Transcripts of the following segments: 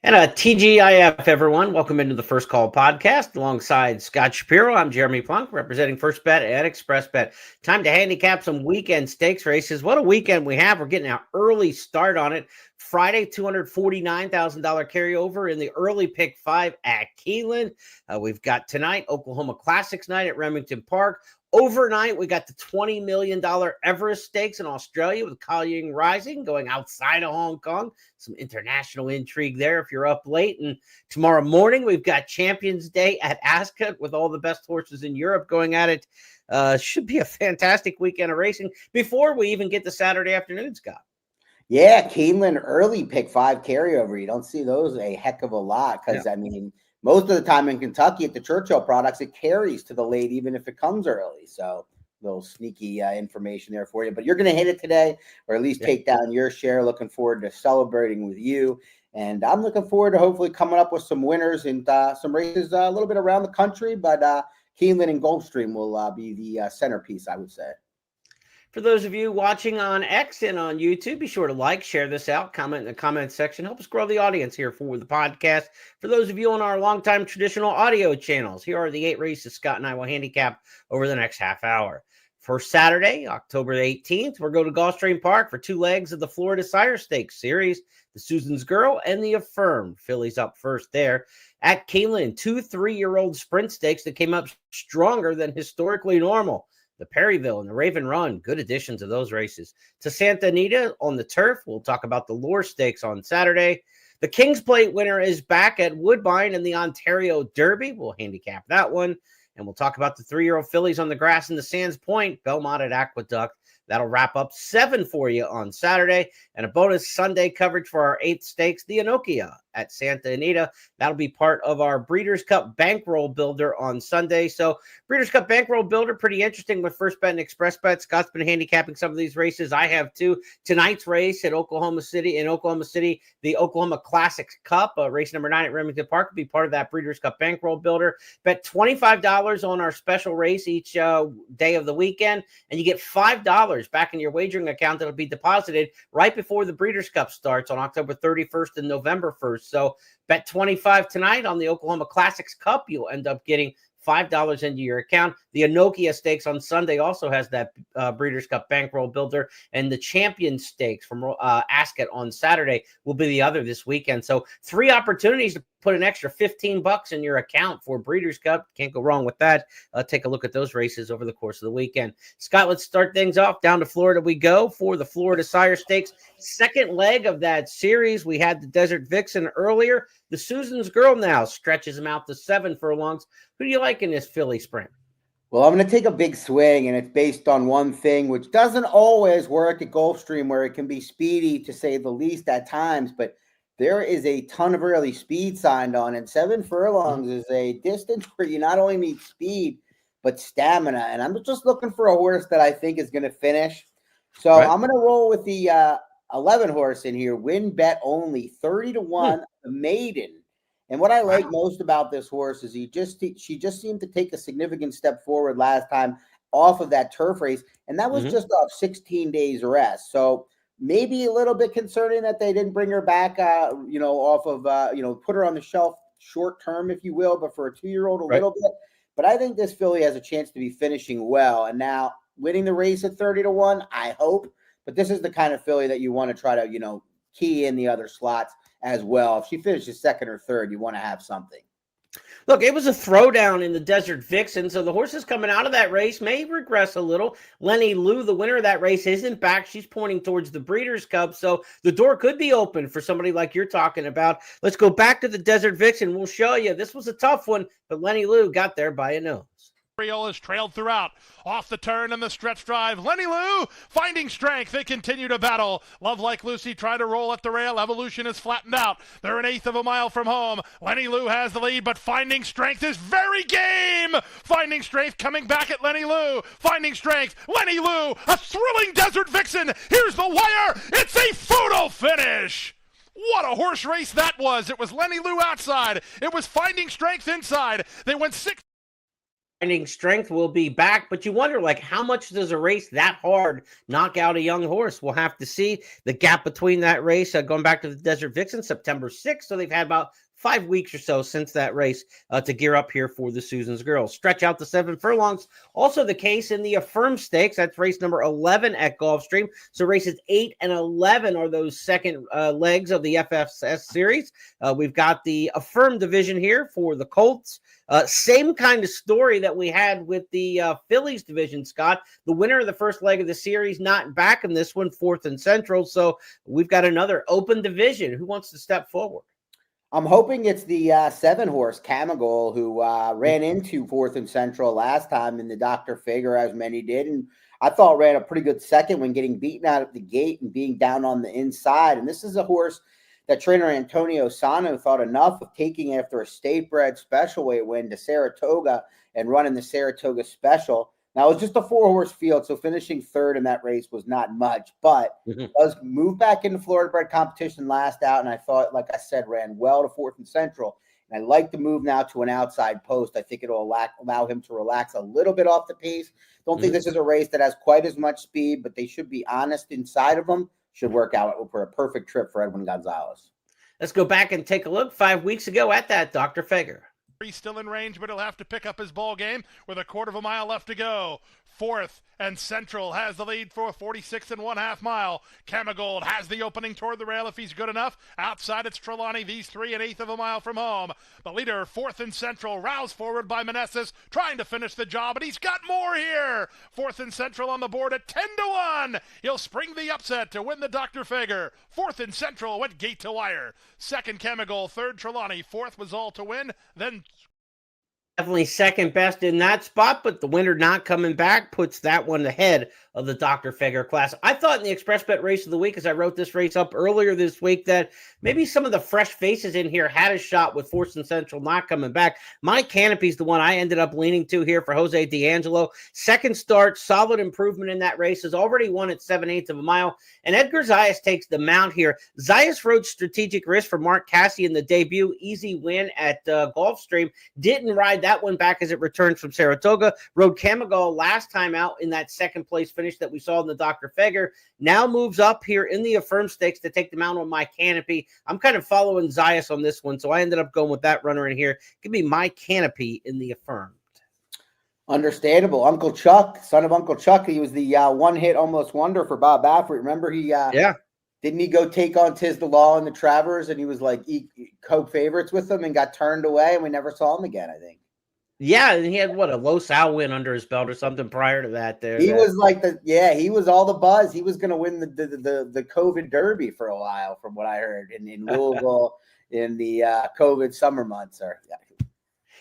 And TGIF, everyone. Welcome into the First Call podcast alongside Scott Shapiro. I'm Jeremy Plonk, representing First Bet and Express Bet. Time to handicap some weekend stakes races. What a weekend we have. We're getting an early start on it. Friday, $249,000 carryover in the early pick 5 at Keeneland. We've got tonight, Oklahoma Classics night at Remington Park. Overnight, we got the $20 million Everest Stakes in Australia with Collier Rising going outside of Hong Kong. Some international intrigue there if you're up late. And tomorrow morning, we've got Champions Day at Ascot with all the best horses in Europe going at it. Should be a fantastic weekend of racing before we even get to Saturday afternoon, Scott. Yeah, Keeneland early pick 5 carryover. You don't see those a heck of a lot because, most of the time in Kentucky at the Churchill products, it carries to the late, even if it comes early. So a little sneaky information there for you. But you're going to hit it today, or at least take down your share. Looking forward to celebrating with you. And I'm looking forward to hopefully coming up with some winners and some races a little bit around the country. But Keeneland and Gulfstream will be the centerpiece, I would say. For those of you watching on X and on YouTube, be sure to like, share this out, comment in the comment section. Help us grow the audience here for the podcast. For those of you on our longtime traditional audio channels, here are the 8 races Scott and I will handicap over the next half hour. For Saturday, October 18th, we're going to Gulfstream Park for 2 legs of the Florida Sire Stakes Series. The Susan's Girl and the Affirmed. Phillies up first there. At Keeneland, 2 3-year-old sprint stakes that came up stronger than historically normal. The Perryville and the Raven Run, good additions to those races. To Santa Anita on the turf, we'll talk about the Lure Stakes on Saturday. The King's Plate winner is back at Woodbine in the Ontario Derby. We'll handicap that one. And we'll talk about the 3-year-old fillies on the grass in the Sands Point, Belmont at Aqueduct. That'll wrap up 7 for you on Saturday. And a bonus Sunday coverage for our 8th stakes, the Enokia at Santa Anita. That'll be part of our Breeders' Cup Bankroll Builder on Sunday. So Breeders' Cup Bankroll Builder, pretty interesting with First Bet and Express Bet. Scott's been handicapping some of these races. I have too. Tonight's race at Oklahoma City, the Oklahoma Classics Cup, race number 9 at Remington Park, will be part of that Breeders' Cup Bankroll Builder. Bet $25 on our special race each day of the weekend, and you get $5 back in your wagering account that'll be deposited right before the Breeders' Cup starts on October 31st and November 1st. So bet 25 tonight on the Oklahoma Classics Cup. You'll end up getting $5 into your account. The Enokia Stakes on Sunday also has that Breeders' Cup Bankroll Builder, and the Champion Stakes from Ascot on Saturday will be the other this weekend. So 3 opportunities to put an extra $15 in your account for Breeders' Cup. Can't go wrong with that. Take a look at those races over the course of the weekend. Scott, let's start things off. Down to Florida we go for the Florida Sire Stakes. Second leg of that series. We had the Desert Vixen earlier. The Susan's Girl now stretches them out to 7 furlongs. Who do you like in this filly sprint? Well, I'm going to take a big swing, and it's based on one thing, which doesn't always work at Gulfstream, where it can be speedy, to say the least, at times. But there is a ton of early speed signed on, and 7 furlongs is a distance where you not only need speed, but stamina. And I'm just looking for a horse that I think is going to finish. So I'm going to roll with the 11 horse in here, win bet only, 30-1, the Maiden. And what I like most about this horse is she just seemed to take a significant step forward last time off of that turf race, and that was just off 16 days rest. So maybe a little bit concerning that they didn't bring her back, off of, put her on the shelf short term, if you will, but for a 2-year-old a little bit. But I think this filly has a chance to be finishing well. And now winning the race at 30-1, I hope. But this is the kind of filly that you want to try to, key in the other slots as well. If she finishes second or third, you want to have something. Look, it was a throwdown in the Desert Vixen, so the horses coming out of that race may regress a little. Lenny Lou, the winner of that race, isn't back. She's pointing towards the Breeders' Cup, so the door could be open for somebody like you're talking about. Let's go back to the Desert Vixen. We'll show you. This was a tough one, but Lenny Lou got there by a nose. Is trailed throughout. Off the turn and the stretch drive. Lenny Lou finding strength. They continue to battle. Love Like Lucy trying to roll at the rail. Evolution is flattened out. They're an 1/8 of a mile from home. Lenny Lou has the lead, but Finding Strength is very game. Finding Strength coming back at Lenny Lou. Finding Strength. Lenny Lou, a thrilling Desert Vixen. Here's the wire. It's a photo finish. What a horse race that was. It was Lenny Lou outside. It was Finding Strength inside. They went 6. Finding Strength will be back, but you wonder, like, how much does a race that hard knock out a young horse? We'll have to see. The gap between that race, going back to the Desert Vixen, September 6th, so they've had about 5 weeks or so since that race to gear up here for the Susan's Girls. Stretch out the 7 furlongs. Also the case in the Affirm Stakes. That's race number 11 at Gulfstream. So races 8 and 11 are those second legs of the FFS series. We've got the Affirm division here for the Colts. Same kind of story that we had with the Phillies division, Scott. The winner of the first leg of the series not back in this one, 4th and Central. So we've got another open division. Who wants to step forward? I'm hoping it's the 7-horse Camagol who ran into 4th and Central last time in the Dr. Figure, as many did. And I thought ran a pretty good second when getting beaten out at the gate and being down on the inside. And this is a horse that trainer Antonio Sano thought enough of taking after a state-bred special weight win to Saratoga and running the Saratoga Special. Now, it was just a 4-horse field, so finishing 3rd in that race was not much, but does move back into Florida-bred competition last out, and I thought, like I said, ran well to 4th and Central. And I like the move now to an outside post. I think it'll allow him to relax a little bit off the pace. Don't think this is a race that has quite as much speed, but they should be honest inside of them. Should work out for a perfect trip for Edwin Gonzalez. Let's go back and take a look 5 weeks ago at that Dr. Figure. He's still in range, but he'll have to pick up his ball game with a 1/4 mile left to go. 4th and Central has the lead for 46 1/2 mile. Camagold has the opening toward the rail if he's good enough. Outside it's Trelawney, these 3 1/8 mile from home. The leader, 4th and Central, roused forward by Meneses, trying to finish the job, and he's got more here. 4th and Central on the board at 10-1. He'll spring the upset to win the Dr. Fager. 4th and Central went gate to wire. 2nd Camagold, 3rd Trelawney, 4th was all to win. Then Definitely second best in that spot, but the winner not coming back puts that one ahead of the Dr. Fager class. I thought in the Express Bet race of the week, as I wrote this race up earlier this week, that maybe some of the fresh faces in here had a shot with 4th and Central not coming back. My Canopy's the one I ended up leaning to here for Jose D'Angelo. Second start, solid improvement in that race, has already won at 7/8 mile. And Edgar Zayas takes the mount here. Zayas rode Strategic Risk for Mark Cassidy in the debut. Easy win at Gulfstream. Didn't ride that one back as it returns from Saratoga. Rode Camagal last time out in that second place finish that we saw in the Dr. Fager. Now moves up here in the Affirm Stakes to take the mount on My Canopy. I'm kind of following Zayas on this one, so I ended up going with that runner in here. Give me My Canopy in the Affirmed. Understandable. Uncle Chuck, son of Uncle Chuck, he was the one-hit almost wonder for Bob Baffert. Remember didn't he go take on Tiz the Law and the Travers, and he was like co-favorites with them and got turned away, and we never saw him again, I think. Yeah, and he had a low Sal win under his belt or something prior to that. He was like he was all the buzz. He was going to win the COVID Derby for a while, from what I heard in Louisville in the COVID summer months.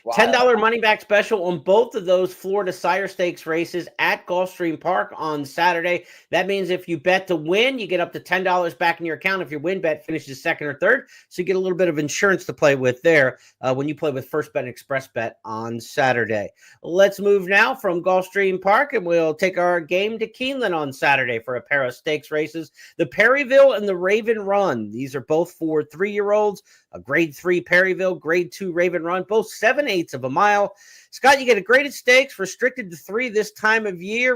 Wow. $10 money back special on both of those Florida Sire Stakes races at Gulfstream Park on Saturday. That means if you bet to win, you get up to $10 back in your account if your win bet finishes 2nd or 3rd. So you get a little bit of insurance to play with there when you play with First Bet and Express Bet on Saturday. Let's move now from Gulfstream Park, and we'll take our game to Keeneland on Saturday for a pair of stakes races. The Perryville and the Raven Run. These are both for 3-year-olds. A grade 3 Perryville, grade 2 Raven Run, both 7/8 mile. Scott, you get a graded stakes restricted to 3 this time of year.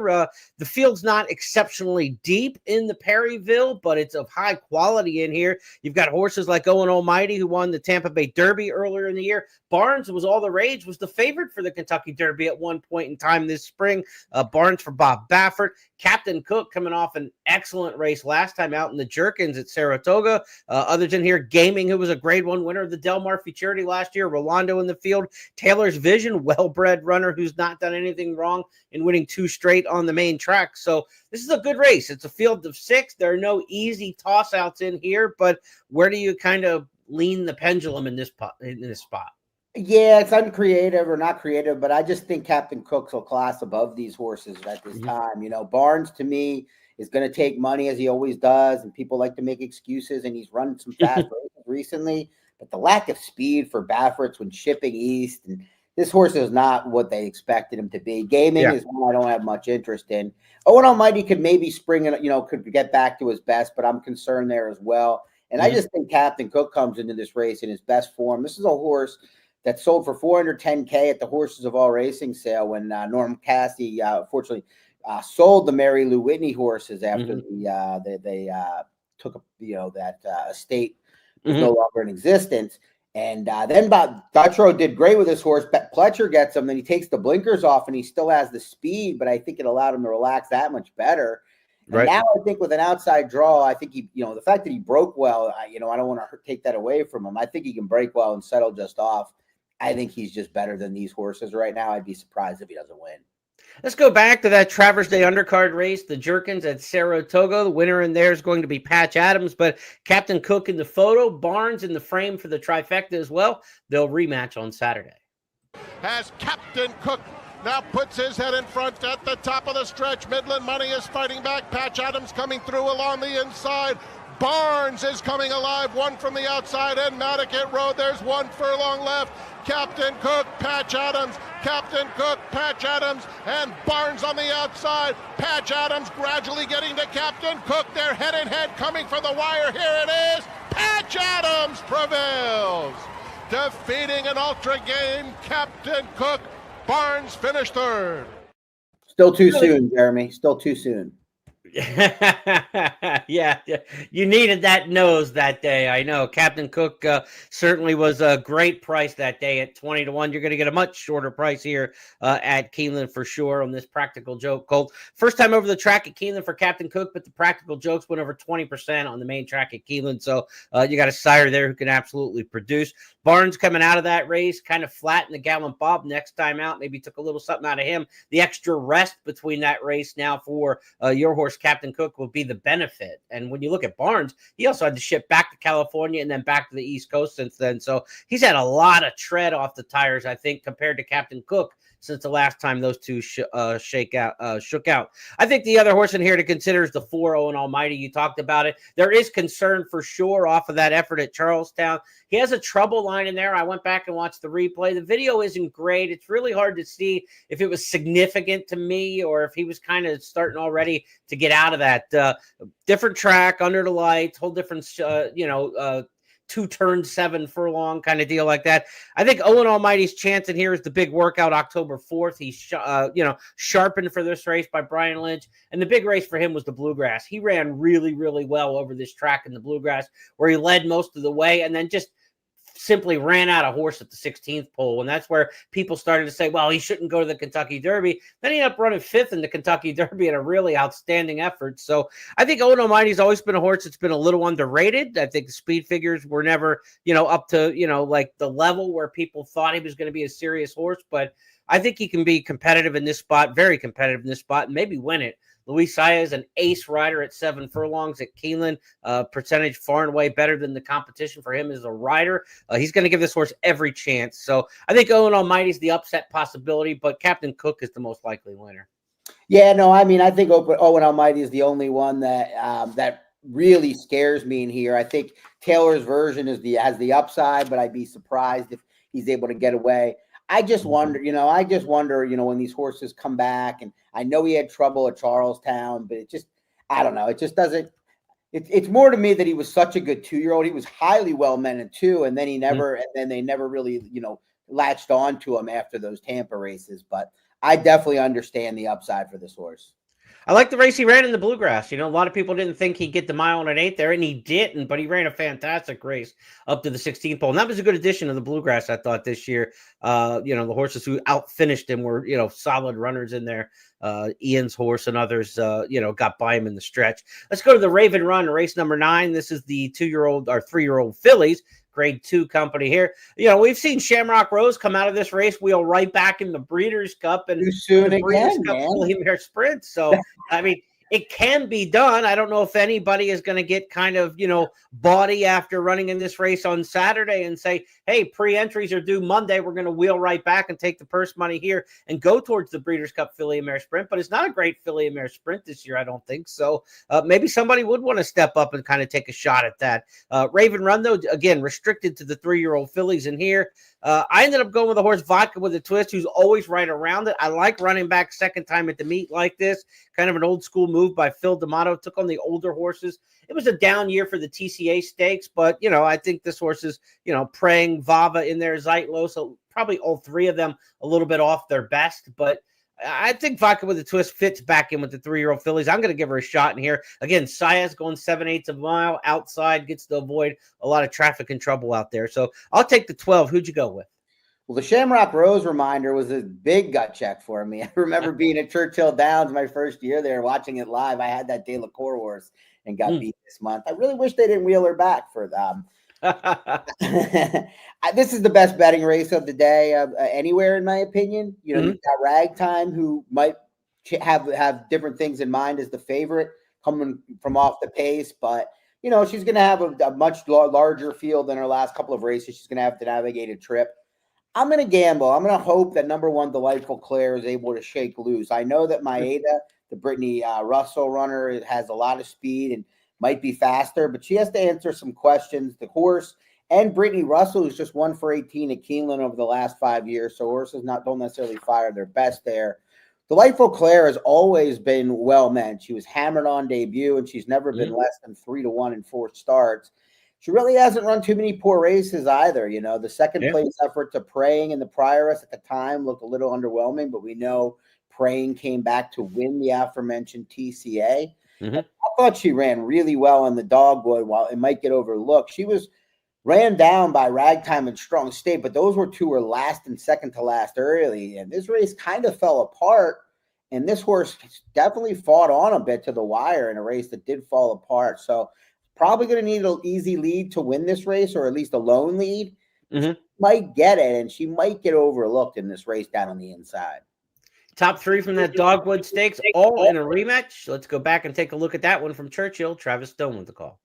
The field's not exceptionally deep in the Perryville, but it's of high quality in here. You've got horses like Owen Almighty, who won the Tampa Bay Derby earlier in the year. Barnes was all the rage, was the favorite for the Kentucky Derby at one point in time this spring. Barnes for Bob Baffert. Captain Cook coming off an excellent race last time out in the Jerkins at Saratoga. Others in here, Gaming, who was a grade 1 winner of the Del Mar Futurity last year. Rolando in the field. Taylor's Vision, well-bred runner who's not done anything wrong in winning 2 straight on the main track. So this is a good race. It's a field of 6. There are no easy toss-outs in here, but where do you kind of lean the pendulum in this spot? Yeah, it's uncreative or not creative, but I just think Captain Cook's a class above these horses at this time. You know, Barnes to me is going to take money as he always does, and people like to make excuses, and he's run some fast races recently, but the lack of speed for Baffert's when shipping east, and this horse is not what they expected him to be. Gaming is one I don't have much interest in. Owen Almighty could maybe spring in, could get back to his best, but I'm concerned there as well. And I just think Captain Cook comes into this race in his best form. This is a horse that sold for $410K at the Horses of All Racing sale when Norm Cassidy unfortunately sold the Mary Lou Whitney horses after they took that estate was no longer in existence. And then Dutro did great with his horse. Pletcher gets him, then he takes the blinkers off, and he still has the speed, but I think it allowed him to relax that much better. And now I think with an outside draw, I think he, the fact that he broke well, I don't want to take that away from him. I think he can break well and settle just off. I think he's just better than these horses right now. I'd be surprised if he doesn't win. Let's go back to that Travers Day undercard race, the Jerkins at Saratoga. The winner in there is going to be Patch Adams, but Captain Cook in the photo, Barnes in the frame for the trifecta as well. They'll rematch on Saturday. As Captain Cook now puts his head in front at the top of the stretch. Midland Money is fighting back. Patch Adams coming through along the inside. Barnes is coming alive, one from the outside, and Matticat Road. There's 1 furlong left. Captain Cook, Patch Adams, Captain Cook, Patch Adams, and Barnes on the outside. Patch Adams gradually getting to Captain Cook. They're head and head coming for the wire. Here it is. Patch Adams prevails, defeating an ultra game. Captain Cook. Barnes finished third. Still too soon, Jeremy. Still too soon. Yeah, you needed that nose that day. I know Captain Cook certainly was a great price that day at 20-1. You're going to get a much shorter price here at Keeneland for sure on this Practical Joke Colt. First time over the track at Keeneland for Captain Cook, but the Practical Jokes went over 20% on the main track at Keeneland. So you got a sire there who can absolutely produce. Barnes coming out of that race, kind of flat in the Gallant Bob next time out. Maybe took a little something out of him. The extra rest between that race now for your horse, Captain Cook, will be the benefit. And when you look at Barnes, he also had to ship back to California and then back to the East Coast since then. So he's had a lot of tread off the tires, I think, compared to Captain Cook since the last time those two shook out. I think the other horse in here to consider is the 4 Owen Almighty. You talked about it. There is concern for sure off of that effort at Charlestown. He has a trouble line in there. I went back and watched the replay. The video isn't great. It's really hard to see if it was significant to me or if he was kind of starting already to get out of that. Different track, under the lights, whole different, 2 turns, 7 furlong kind of deal like that. I think Owen Almighty's chance in here is the big workout October 4th. He's, sharpened for this race by Brian Lynch. And the big race for him was the Bluegrass. He ran really, really well over this track in the Bluegrass where he led most of the way and then just simply ran out of horse at the 16th pole. And that's where people started to say, well, he shouldn't go to the Kentucky Derby. Then he ended up running 5th in the Kentucky Derby in a really outstanding effort. So I think Owen Almighty's always been a horse that's been a little underrated. I think the speed figures were never, up to, like the level where people thought he was going to be a serious horse. But I think he can be competitive in this spot, very competitive in this spot, and maybe win it. Luis Saez, an ace rider at 7 furlongs at Keeneland, percentage far and away better than the competition for him as a rider. He's going to give this horse every chance. So I think Owen Almighty is the upset possibility, but Captain Cook is the most likely winner. Yeah, no, I mean, I think Owen Almighty is the only one that that really scares me in here. I think Taylor's version has the upside, but I'd be surprised if he's able to get away. I just wonder, when these horses come back, and I know he had trouble at Charlestown, but I don't know. It just doesn't, it's more to me that he was such a good 2-year-old. He was highly well-meant too. And then they never really, latched on to him after those Tampa races, but I definitely understand the upside for this horse. I like the race he ran in the Bluegrass. A lot of people didn't think he'd get the mile and an 8 there, and he didn't, but he ran a fantastic race up to the 16th pole. And that was a good addition to the Bluegrass, I thought, this year. The horses who outfinished him were, solid runners in there. Ian's horse and others, got by him in the stretch. Let's go to the Raven Run, race number 9. This is the 2-year-old or 3-year-old fillies. Grade 2 company here. We've seen Shamrock Rose come out of this race wheel right back in the Breeders' Cup and too soon the Breeders' again, Cup man. Filly Mare Sprint. So, I mean, it can be done. I don't know if anybody is going to get kind of, bawdy after running in this race on Saturday and say, hey, pre-entries are due Monday. We're going to wheel right back and take the purse money here and go towards the Breeders' Cup Filly Mare Sprint. But it's not a great Filly Mare Sprint this year, I don't think. So maybe somebody would want to step up and kind of take a shot at that. Raven Run, though, again, restricted to the 3-year-old fillies in here. I ended up going with the horse Vodka with a Twist, who's always right around it. I like running back second time at the meet like this, kind of an old school move by Phil D'Amato, took on the older horses. It was a down year for the TCA stakes, but, I think this horse is, Praying, Vava in there, Zeitlo, so probably all three of them a little bit off their best, but I think Vodka with a Twist fits back in with the 3-year-old fillies. I'm going to give her a shot in here. Again, Saya's going 7/8 of a mile outside, gets to avoid a lot of traffic and trouble out there. So I'll take the 12. Who'd you go with? Well, the Shamrock Rose reminder was a big gut check for me. I remember being at Churchill Downs my first year there, watching it live. I had that De La Cour horse and got beat this month. I really wish they didn't wheel her back for them. This is the best betting race of the day anywhere, in my opinion. You've got Ragtime, who might have different things in mind as the favorite coming from off the pace, but she's going to have a much larger field than her last couple of races. She's going to have to navigate a trip. I'm going to gamble. I'm going to hope that number 1, Delightful Claire, is able to shake loose. I know that Maeda, the Brittany Russell runner, has a lot of speed and might be faster, but she has to answer some questions. The horse and Brittany Russell, who's just 1 for 18 at Keeneland over the last 5 years, so horses don't necessarily fire their best there. Delightful Claire has always been well meant. She was hammered on debut, and she's never been less than 3-1 in 4 starts. She really hasn't run too many poor races either. The second place effort to Praying in the Prioress at the time looked a little underwhelming, but we know Praying came back to win the aforementioned TCA. I thought she ran really well in the Dogwood. While it might get overlooked, she was ran down by Ragtime and Strong State, but those were last and second to last early. And this race kind of fell apart. And this horse definitely fought on a bit to the wire in a race that did fall apart. So probably going to need an easy lead to win this race, or at least a lone lead. She might get it, and she might get overlooked in this race down on the inside. Top 3 from that Dogwood Stakes, all in a rematch. Let's go back and take a look at that one from Churchill. Travis Stone with the call.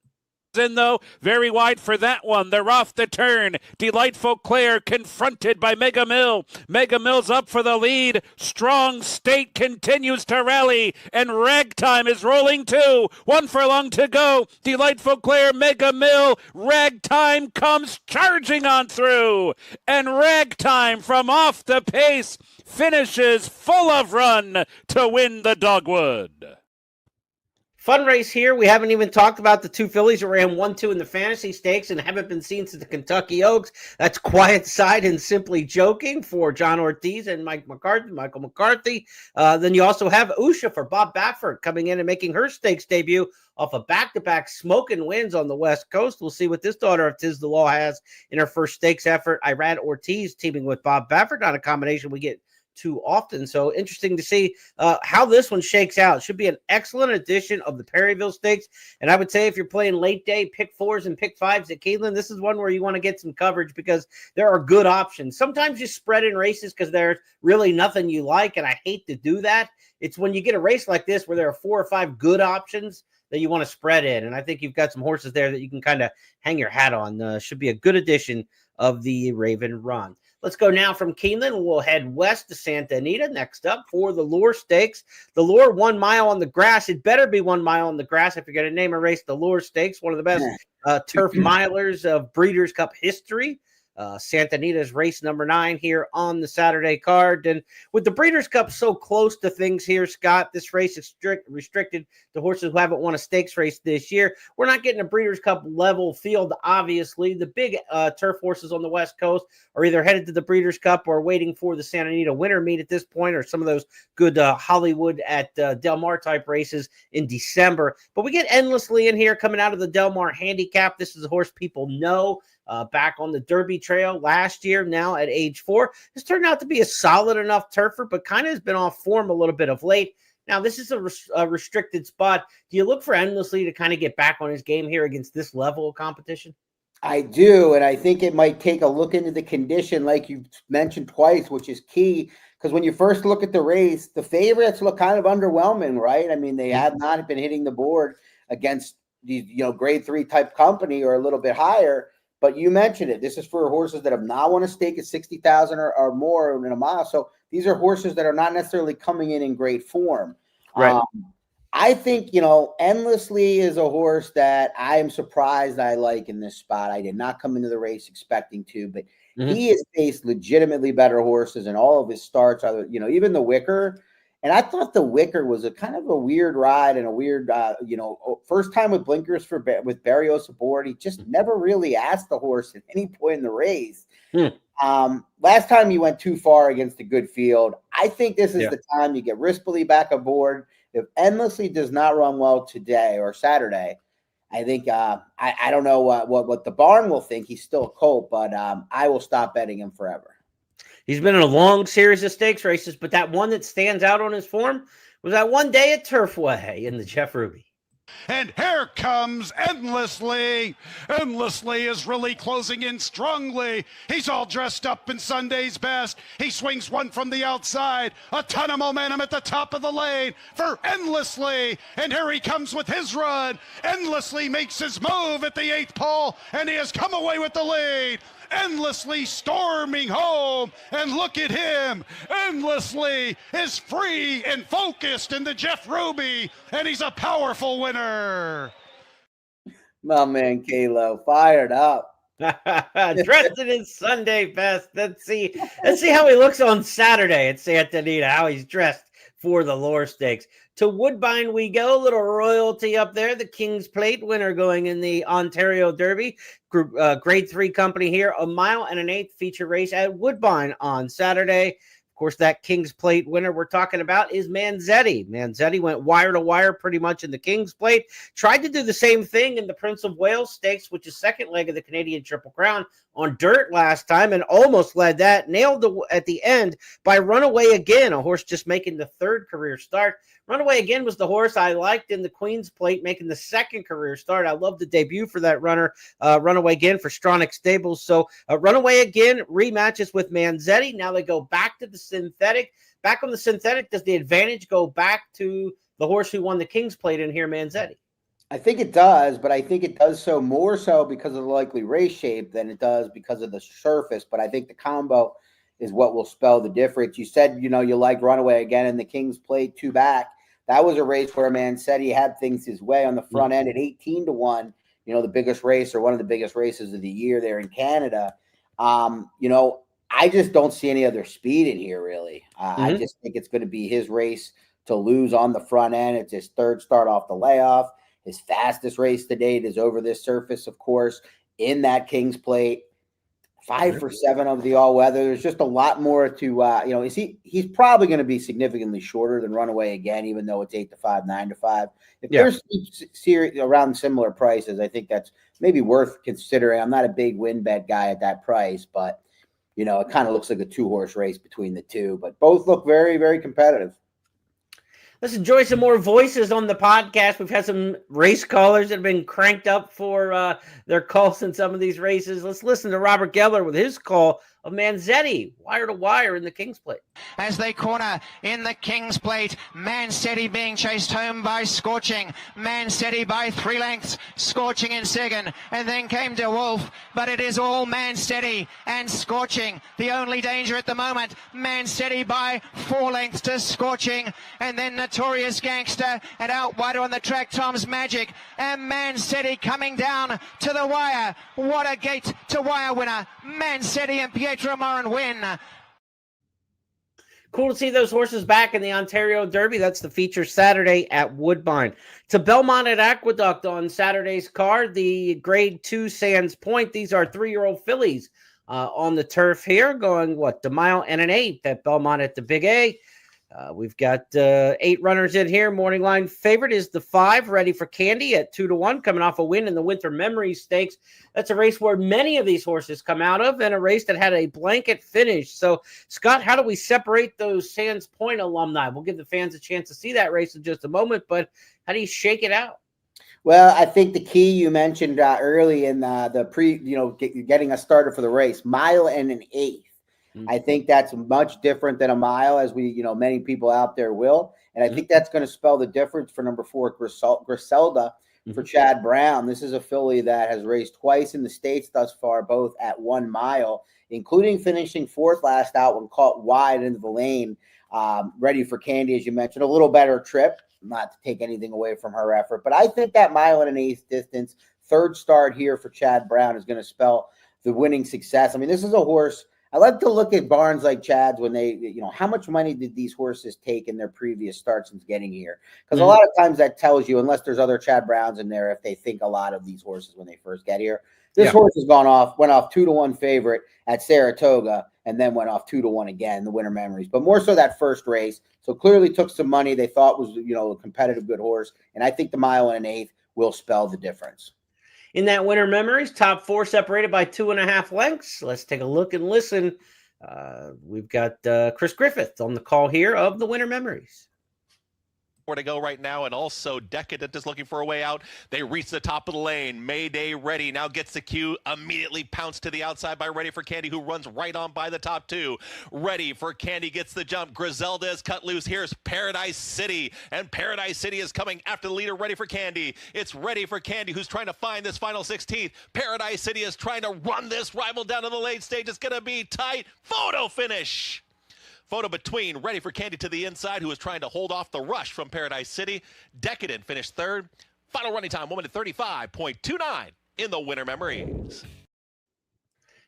In though, very wide for that one. They're off the turn. Delightful Claire confronted by Mega Mill. Mega Mill's up for the lead. Strong State continues to rally, and Ragtime is rolling too. 1 furlong to go. Delightful Claire, Mega Mill. Ragtime comes charging on through, and Ragtime from off the pace finishes full of run to win the Dogwood. Fun race here. We haven't even talked about the 2 fillies that ran 1-2 in the Fantasy Stakes and haven't been seen since the Kentucky Oaks. That's Quiet Side and Simply Joking for John Ortiz and Michael McCarthy. Then you also have Usha for Bob Baffert coming in and making her stakes debut off a back-to-back smoking wins on the West Coast. We'll see what this daughter of Tiz the Law has in her first stakes effort. Irad Ortiz teaming with Bob Baffert, not a combination we get too often. So interesting to see how this one shakes out. It should be an excellent edition of the Perryville Stakes. And I would say if you're playing late day pick 4s and pick 5s at Keeneland, this is one where you want to get some coverage because there are good options. Sometimes you spread in races because there's really nothing you like, and I hate to do that. It's when you get a race like this where there are 4 or 5 good options that you want to spread in. And I think you've got some horses there that you can kind of hang your hat on. Should be a good edition of the Raven Run. Let's go now from Keeneland. We'll head west to Santa Anita next up for the Lure Stakes. The Lure 1 mile on the grass. It better be 1 mile on the grass if you're going to name a race the Lure Stakes, one of the best turf milers of Breeders' Cup history. Santa Anita's race number 9 here on the Saturday card. And with the Breeders' Cup so close to things here, Scott, this race is restricted to horses who haven't won a stakes race this year. We're not getting a Breeders' Cup level field, obviously. The big turf horses on the West Coast are either headed to the Breeders' Cup or waiting for the Santa Anita winter meet at this point, or some of those good Hollywood at Del Mar type races in December. But we get endlessly in here coming out of the Del Mar handicap. This is a horse people know. Back on the Derby Trail last year, now at age 4. This turned out to be a solid enough turfer, but kind of has been off form a little bit of late. Now, this is a restricted spot. Do you look for Endlessly to kind of get back on his game here against this level of competition? I do, and I think it might take a look into the condition like you mentioned twice, which is key, because when you first look at the race, the favorites look kind of underwhelming, right? I mean, they have not been hitting the board against these, grade 3 type company or a little bit higher. But you mentioned it. This is for horses that have not won a stake at 60,000 or more in a mile. So these are horses that are not necessarily coming in great form. Right. I think, Endlessly is a horse that I am surprised I like in this spot. I did not come into the race expecting to, but he has faced legitimately better horses in all of his starts. Even the Wicker. And I thought the Wicker was a kind of a weird ride and a weird, first time with blinkers with Barrios aboard. He just never really asked the horse at any point in the race. Last time he went too far against a good field. I think this is the time you get Rispoli back aboard. If Endlessly does not run well today or Saturday, I think I don't know what the barn will think. He's still a colt, but I will stop betting him forever. He's been in a long series of stakes races, but that one that stands out on his form was that one day at Turfway in the Jeff Ruby. And here comes Endlessly. Endlessly is really closing in strongly. He's all dressed up in Sunday's best. He swings one from the outside. A ton of momentum at the top of the lane for Endlessly. And here he comes with his run. Endlessly makes his move at the 8th pole, and he has come away with the lead. Endlessly storming home, and look at him. Endlessly is free and focused in the Jeff Ruby, and he's a powerful winner. My man Kalo fired up. Dressed in his Sunday best. Let's see how he looks on Saturday at Santa Anita, how he's dressed for the Lore Stakes. To Woodbine we go, a little royalty up there. The King's Plate winner going in the Ontario Derby. Grade 3 company here, a 1 1/8 feature race at Woodbine on Saturday. Of course, that King's Plate winner we're talking about is Manzetti. Manzetti went wire to wire pretty much in the King's Plate. Tried to do the same thing in the Prince of Wales Stakes, which is second leg of the Canadian Triple Crown, on dirt last time, and almost led that. Nailed at the end by Runaway Again, a horse just making the 3rd career start. Runaway Again was the horse I liked in the Queen's Plate, making the 2nd career start. I love the debut for that runner, Runaway Again, for Stronach Stables. So Runaway Again rematches with Manzetti. Now they go back to the synthetic. Back on the synthetic, does the advantage go back to the horse who won the King's Plate in here, Manzetti? I think it does, but I think it does so more so because of the likely race shape than it does because of the surface. But I think the combo is what will spell the difference. You said, you like Runaway Again in the King's Plate 2 back. That was a race where Manzetti had things his way on the front end at 18-1, the biggest race or one of the biggest races of the year there in Canada. I just don't see any other speed in here, really. I just think it's going to be his race to lose on the front end. It's his 3rd start off the layoff. His fastest race to date is over this surface, of course, in that King's Plate. 5 for 7 of the all-weather. There's just a lot more to, he's probably going to be significantly shorter than Runaway Again, even though it's 8-5, 9-5. If there's series around similar prices, I think that's maybe worth considering. I'm not a big win bet guy at that price, but, it kind of looks like a 2-horse race between the two. But both look very, very competitive. Let's enjoy some more voices on the podcast. We've had some race callers that have been cranked up for their calls in some of these races. Let's listen to Robert Geller with his call of Manzetti, wire to wire in the King's Plate. As they corner in the King's Plate, Manzetti being chased home by Scorching. Manzetti by 3 lengths, Scorching in second, and then came De Wolf, but it is all Manzetti and Scorching. The only danger at the moment, Manzetti by 4 lengths to Scorching, and then Notorious Gangster, and out wider on the track, Tom's Magic, and Manzetti coming down to the wire. What a gate to wire winner, Manzetti and Pietro Morin win. Cool to see those horses back in the Ontario Derby. That's the feature Saturday at Woodbine. To Belmont at Aqueduct on Saturday's card, the Grade 2 Sands Point. These are 3-year-old fillies on the turf here, going, the 1 1/8 at Belmont at the Big A. We've got 8 runners in here. Morning line favorite is the 5, Ready for Candy at 2-1, coming off a win in the Winter Memory Stakes. That's a race where many of these horses come out of, and a race that had a blanket finish. So, Scott, how do we separate those Sands Point alumni? We'll give the fans a chance to see that race in just a moment, but how do you shake it out? Well, I think the key you mentioned early in getting us started for the race, 1 1/8. I think that's much different than a mile, as many people out there will. And I think that's going to spell the difference for number 4, Griselda, for Chad Brown. This is a filly that has raced twice in the States thus far, both at 1 mile, including finishing 4th last out when caught wide into the lane. Ready for Candy, as you mentioned, a little better trip, not to take anything away from her effort. But I think that 1 1/8 distance, 3rd start here for Chad Brown, is going to spell the winning success. I mean, this is a horse I like to look at barns like Chad's when they, how much money did these horses take in their previous starts since getting here? Because a lot of times that tells you, unless there's other Chad Browns in there, if they think a lot of these horses when they first get here. This horse has went off 2-1 favorite at Saratoga, and then went off 2-1 again, the Winter Memories, but more so that first race. So clearly took some money they thought was, a competitive good horse. And I think the 1 1/8 will spell the difference. In that Winter Memories, top 4 separated by 2.5 lengths. Let's take a look and listen. We've got Chris Griffith on the call here of the Winter Memories. Where to go right now, and also Decadent is looking for a way out. They reach the top of the lane. Mayday Ready now gets the cue, immediately pounced to the outside by Ready for Candy, who runs right on by the top 2. Ready for Candy gets the jump. Griselda is cut loose. Here's Paradise City, and Paradise City is coming after the leader, Ready for Candy. It's Ready for Candy who's trying to find this final 16th. Paradise City is trying to run this rival down to the late stage. It's going to be tight. Photo finish. Photo between Ready for Candy to the inside, who is trying to hold off the rush from Paradise City. Decadent finished 3rd. Final running time, 1:35.29 in the Winter Memories.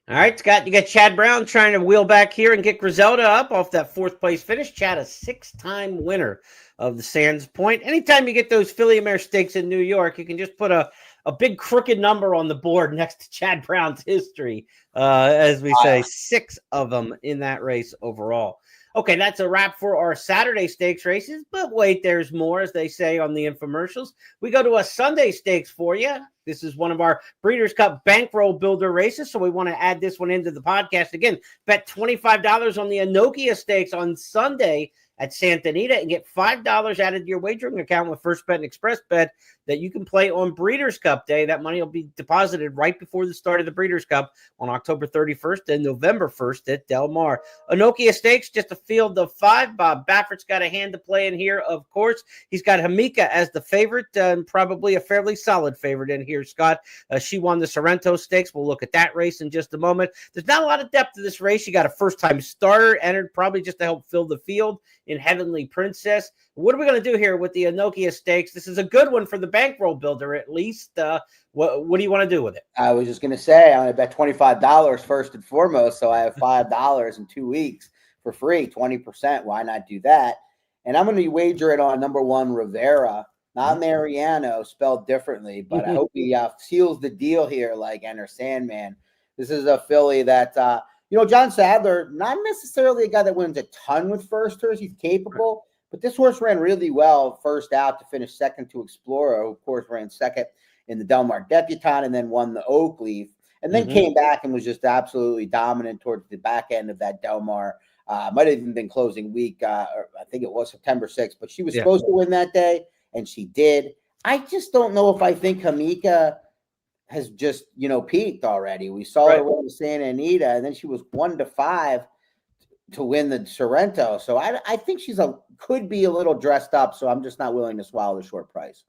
All right, Scott, you got Chad Brown trying to wheel back here and get Griselda up off that 4th place finish. Chad, a 6-time winner of the Sands Point. Anytime you get those filly mare stakes in New York, you can just put a big crooked number on the board next to Chad Brown's history. As we say, 6 of them in that race overall. Okay, that's a wrap for our Saturday stakes races, but wait, there's more, as they say on the infomercials. We go to a Sunday stakes for you. This is one of our Breeders' Cup bankroll builder races, so we want to add this one into the podcast. Again, bet $25 on the Enokia Stakes on Sunday at Santa Anita and get $5 added to your wagering account with First Bet and Express Bet that you can play on Breeders' Cup Day. That money will be deposited right before the start of the Breeders' Cup on October 31st and November 1st at Del Mar. Enokia Stakes, just a field of 5. Bob Baffert's got a hand to play in here, of course. He's got Hamika as the favorite, and probably a fairly solid favorite in here, Scott. She won the Sorrento Stakes. We'll look at that race in just a moment. There's not a lot of depth to this race. You got a first-time starter entered probably just to help fill the field in Heavenly Princess. What are we going to do here with the Enokia Stakes? This is a good one for the bankroll builder, at least. What do you want to do with it? I was just going to say, I'm going to bet $25 first and foremost, so I have $5 in 2 weeks for free, 20%. Why not do that? And I'm going to wager it on number 1, Rivera, not Mariano, spelled differently, but I hope he seals the deal here like Enter Sandman. This is a filly that, John Sadler, not necessarily a guy that wins a ton with firsters. He's capable, but this horse ran really well first out to finish 2nd to Explorer, who, of course, ran 2nd in the Del Mar Debutante and then won the Oak Leaf, and then came back and was just absolutely dominant towards the back end of that Del Mar. Might have even been closing week, or I think it was September 6th, but she was supposed to win that day, and she did. I just don't know if I think Hamika has just, peaked already. We saw her win the Santa Anita, and then she was 1-5 to win the Sorrento. So I think she's could be a little dressed up, so I'm just not willing to swallow the short price.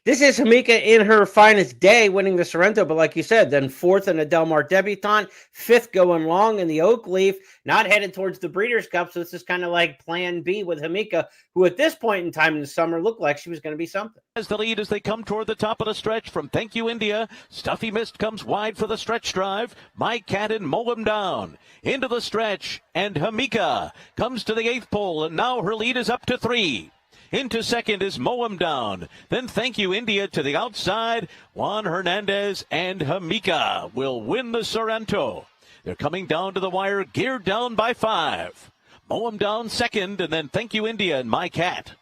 This is Hamika in her finest day, winning the Sorrento, but like you said, then 4th in the Del Mar Debutante, 5th going long in the Oak Leaf, not headed towards the Breeders' Cup, so this is kind of like plan B with Hamika, who at this point in time in the summer looked like she was going to be something. As the lead as they come toward the top of the stretch from Thank You India. Stuffy Mist comes wide for the stretch drive. My Cat and Mow Him Down into the stretch, and Hamika comes to the 8th pole, and now her lead is up to 3. Into 2nd is Mow Him Down. Then Thank You India to the outside. Juan Hernandez and Hamika will win the Sorrento. They're coming down to the wire, geared down by 5. Mow Him Down 2nd, and then Thank You India and My Cat.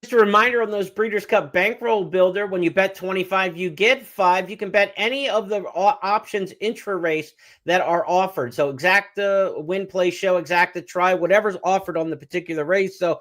Just a reminder on those Breeders' Cup bankroll builder, when you bet 25, you get 5. You can bet any of the options intra-race that are offered. So Exacta, Win, Play, Show, Exacta, Try, whatever's offered on the particular race. So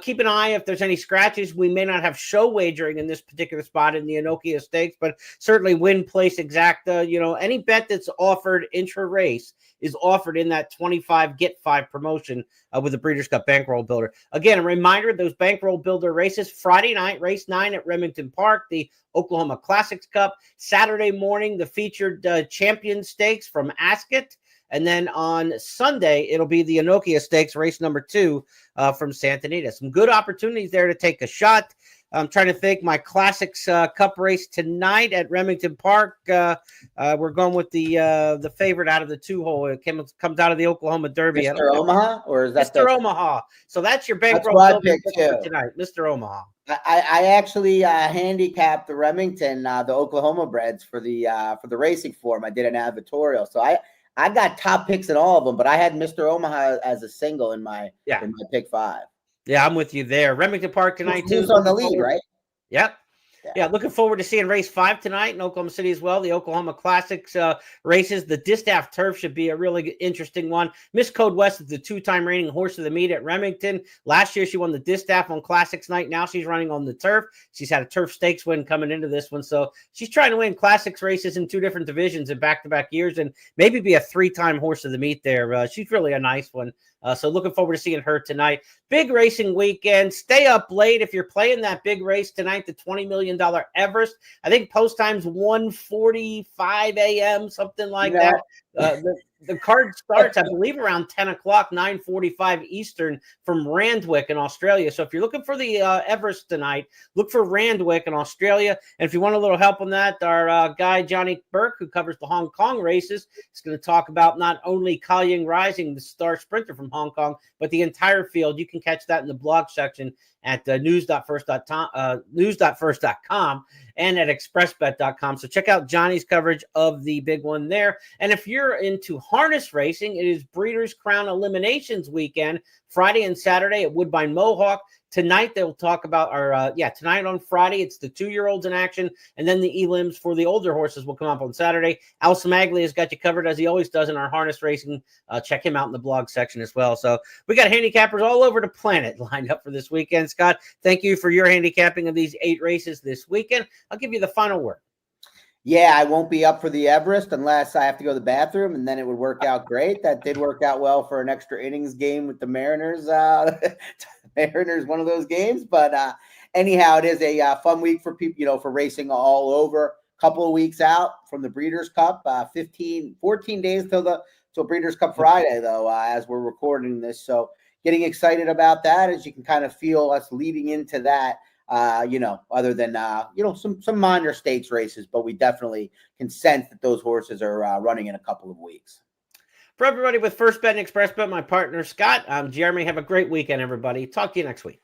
keep an eye if there's any scratches. We may not have show wagering in this particular spot in the Enokia Stakes, but certainly Win, Place, Exacta, any bet that's offered intra-race is offered in that 25 get 5 promotion with the Breeders' Cup bankroll builder. Again, a reminder, those bankroll builder races, Friday night, race 9 at Remington Park, the Oklahoma Classics Cup. Saturday morning, the featured Champion Stakes from Ascot. And then on Sunday, it'll be the Enokia Stakes, race number 2 from Santa Anita. Some good opportunities there to take a shot. I'm trying to think. My Classics Cup race tonight at Remington Park. We're going with the favorite out of the 2-hole. It comes out of the Oklahoma Derby. Mr. Omaha, or is that Mr. Omaha? So that's your That's bankroll what I picked for too. tonight, Mr. Omaha. I actually handicapped the Remington, the Oklahoma breds for the racing form. I did an advertorial, so I got top picks in all of them, but I had Mr. Omaha as a single in my pick 5. Yeah, I'm with you there. Remington Park tonight too. Who's on the lead, right? Yep. Yeah, looking forward to seeing race 5 tonight in Oklahoma City as well. The Oklahoma Classics races. The Distaff Turf should be a really interesting one. Miss Code West is the 2-time reigning horse of the meet at Remington. Last year, she won the Distaff on Classics night. Now she's running on the turf. She's had a turf stakes win coming into this one. So she's trying to win Classics races in 2 different divisions in back-to-back years and maybe be a 3-time horse of the meet there. She's really a nice one. So looking forward to seeing her tonight. Big racing weekend. Stay up late if you're playing that big race tonight, the $20 million Everest. I think post time's 1:45 a.m., something like that. The card starts, I believe, around 10 o'clock, 9:45 Eastern from Randwick in Australia. So if you're looking for the Everest tonight, look for Randwick in Australia. And if you want a little help on that, our guy Johnny Burke, who covers the Hong Kong races, is going to talk about not only Kalying Rising, the star sprinter from Hong Kong, but the entire field. You can catch that in the blog section at news.first.com and at expressbet.com. So check out Johnny's coverage of the big one there. And if you're into harness racing, it is Breeders' Crown Eliminations weekend, Friday and Saturday at Woodbine Mohawk. Tonight, they'll talk about tonight on Friday, it's the 2-year-olds in action, and then the elims for the older horses will come up on Saturday. Al Smagli has got you covered, as he always does in our harness racing. Check him out in the blog section as well. So we got handicappers all over the planet lined up for this weekend. Scott, thank you for your handicapping of these 8 races this weekend. I'll give you the final word. Yeah, I won't be up for the Everest unless I have to go to the bathroom, and then it would work out great. That did work out well for an extra innings game with the Mariners. Mariners, one of those games. But anyhow, it is a fun week for people, for racing all over. Couple of weeks out from the Breeders' Cup, 14 days till Breeders' Cup Friday, though, as we're recording this. So getting excited about that, as you can kind of feel us leading into that. Other than, some minor stakes races, but we definitely can sense that those horses are running in a couple of weeks. For everybody with First Bet and Express Bet, my partner, Scott, I'm Jeremy. Have a great weekend, everybody. Talk to you next week.